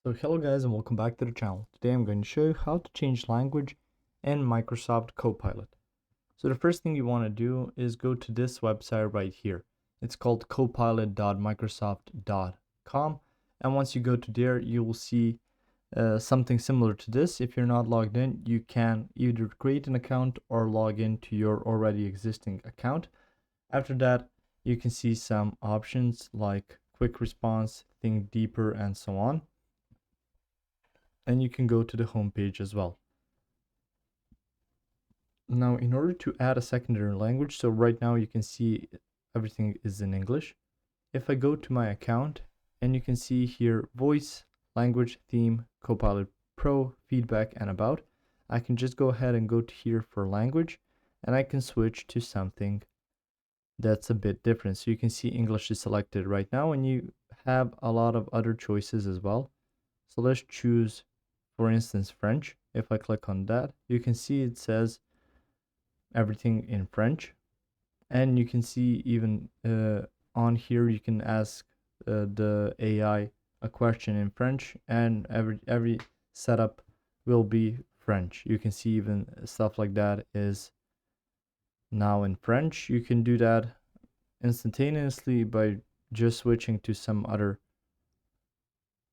So hello guys and welcome back to the channel. Today I'm going to show you how to change language in Microsoft Copilot. So the first thing you want to do is go to this website right here. It's called copilot.microsoft.com, and once you go to there you will see something similar to this. If you're not logged in, you can either create an account or log into your already existing account. After that, you can see some options like quick response, think deeper, and so on. And you can go to the home page as well. Now, in order to add a secondary language, so right now you can see everything is in English. If I go to my account, and you can see here voice, language, theme, Copilot Pro, feedback, and about, I can just go ahead and go to here for language, and I can switch to something that's a bit different. So you can see English is selected right now, and you have a lot of other choices as well. So let's choose, for instance, French. If I click on that, you can see it says everything in French, and you can see even on here you can ask the AI a question in French, and every setup will be French. You can see even stuff like that is now in French. You can do that instantaneously by just switching to some other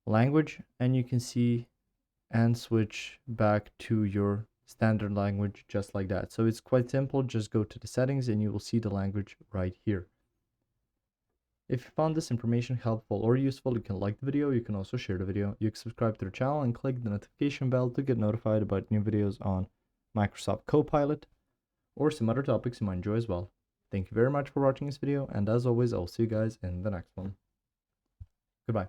language, and you can see and switch back to your standard language just like that. So it's quite simple. Just go to the settings and you will see the language right here. If you found this information helpful or useful, you can like the video. You can also share the video. You can subscribe to the channel and click the notification bell to get notified about new videos on Microsoft Copilot or some other topics you might enjoy as well. Thank you very much for watching this video, and as always, I'll see you guys in the next one. Goodbye.